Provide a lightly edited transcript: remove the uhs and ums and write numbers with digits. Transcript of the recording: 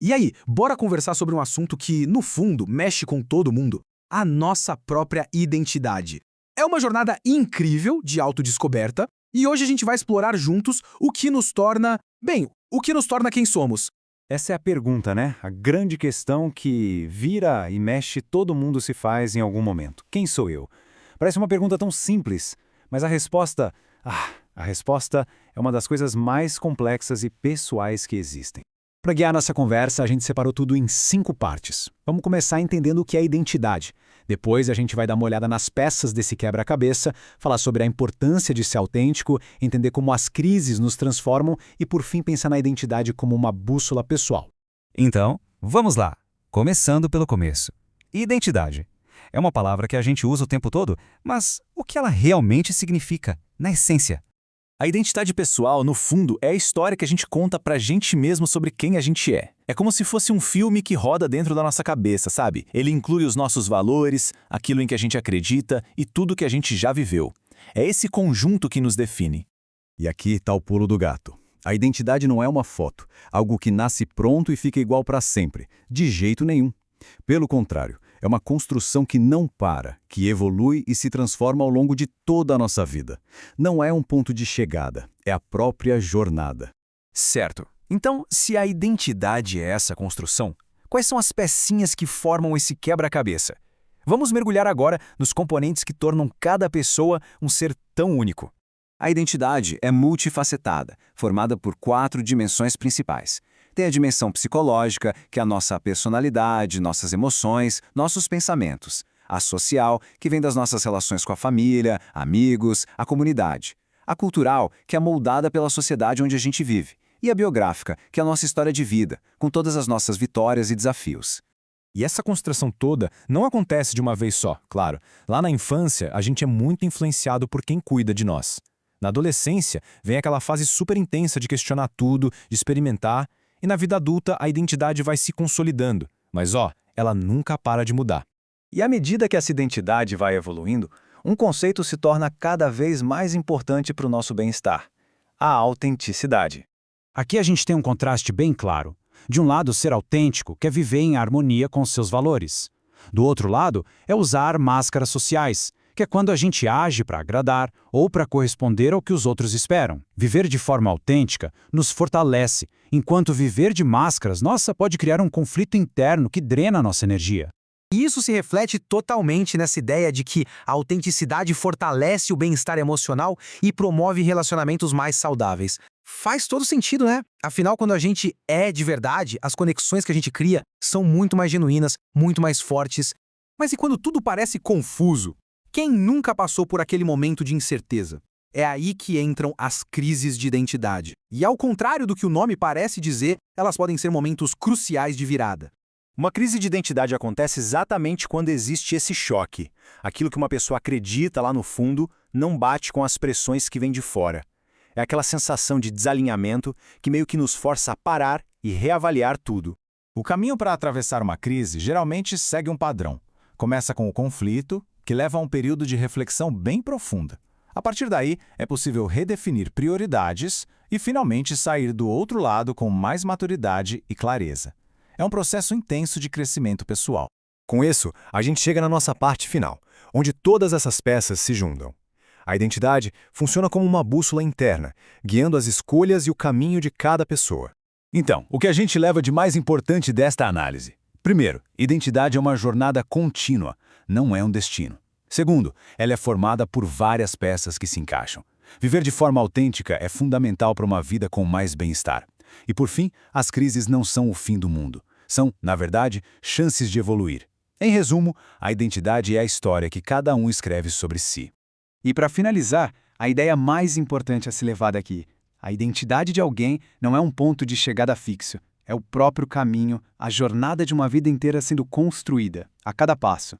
E aí, bora conversar sobre um assunto que, no fundo, mexe com todo mundo? A nossa própria identidade. É uma jornada incrível de autodescoberta e hoje a gente vai explorar juntos o que nos torna, bem, o que nos torna quem somos. Essa é a pergunta, né? A grande questão que vira e mexe todo mundo se faz em algum momento. Quem sou eu? Parece uma pergunta tão simples, mas a resposta é uma das coisas mais complexas e pessoais que existem. Para guiar nossa conversa, a gente separou tudo em 5 partes. Vamos começar entendendo o que é identidade. Depois a gente vai dar uma olhada nas peças desse quebra-cabeça, falar sobre a importância de ser autêntico, entender como as crises nos transformam e, por fim, pensar na identidade como uma bússola pessoal. Então, vamos lá. Começando pelo começo. Identidade. É uma palavra que a gente usa o tempo todo, mas o que ela realmente significa, na essência? A identidade pessoal, no fundo, é a história que a gente conta pra gente mesmo sobre quem a gente é. É como se fosse um filme que roda dentro da nossa cabeça, sabe? Ele inclui os nossos valores, aquilo em que a gente acredita e tudo que a gente já viveu. É esse conjunto que nos define. E aqui está o pulo do gato. A identidade não é uma foto, algo que nasce pronto e fica igual para sempre. De jeito nenhum. Pelo contrário, é uma construção que não para, que evolui e se transforma ao longo de toda a nossa vida. Não é um ponto de chegada, é a própria jornada. Certo. Então, se a identidade é essa construção, quais são as pecinhas que formam esse quebra-cabeça? Vamos mergulhar agora nos componentes que tornam cada pessoa um ser tão único. A identidade é multifacetada, formada por 4 dimensões principais. Tem a dimensão psicológica, que é a nossa personalidade, nossas emoções, nossos pensamentos. A social, que vem das nossas relações com a família, amigos, a comunidade. A cultural, que é moldada pela sociedade onde a gente vive. E a biográfica, que é a nossa história de vida, com todas as nossas vitórias e desafios. E essa construção toda não acontece de uma vez só, claro. Lá na infância, a gente é muito influenciado por quem cuida de nós. Na adolescência, vem aquela fase super intensa de questionar tudo, de experimentar, e na vida adulta a identidade vai se consolidando. Mas ela nunca para de mudar. E à medida que essa identidade vai evoluindo, um conceito se torna cada vez mais importante para o nosso bem-estar: a autenticidade. Aqui a gente tem um contraste bem claro. De um lado, ser autêntico quer viver em harmonia com seus valores. Do outro lado, é usar máscaras sociais, que é quando a gente age para agradar ou para corresponder ao que os outros esperam. Viver de forma autêntica nos fortalece, enquanto viver de máscaras, pode criar um conflito interno que drena a nossa energia. E isso se reflete totalmente nessa ideia de que a autenticidade fortalece o bem-estar emocional e promove relacionamentos mais saudáveis. Faz todo sentido, né? Afinal, quando a gente é de verdade, as conexões que a gente cria são muito mais genuínas, muito mais fortes. Mas e quando tudo parece confuso? Quem nunca passou por aquele momento de incerteza? É aí que entram as crises de identidade. E ao contrário do que o nome parece dizer, elas podem ser momentos cruciais de virada. Uma crise de identidade acontece exatamente quando existe esse choque. Aquilo que uma pessoa acredita lá no fundo não bate com as pressões que vêm de fora. É aquela sensação de desalinhamento que meio que nos força a parar e reavaliar tudo. O caminho para atravessar uma crise geralmente segue um padrão. Começa com o conflito, que leva a um período de reflexão bem profunda. A partir daí, é possível redefinir prioridades e finalmente sair do outro lado com mais maturidade e clareza. É um processo intenso de crescimento pessoal. Com isso, a gente chega na nossa parte final, onde todas essas peças se juntam. A identidade funciona como uma bússola interna, guiando as escolhas e o caminho de cada pessoa. Então, o que a gente leva de mais importante desta análise? Primeiro, identidade é uma jornada contínua, não é um destino. Segundo, ela é formada por várias peças que se encaixam. Viver de forma autêntica é fundamental para uma vida com mais bem-estar. E por fim, as crises não são o fim do mundo. São, na verdade, chances de evoluir. Em resumo, a identidade é a história que cada um escreve sobre si. E para finalizar, a ideia mais importante a se levar daqui: a identidade de alguém não é um ponto de chegada fixo. É o próprio caminho, a jornada de uma vida inteira sendo construída, a cada passo.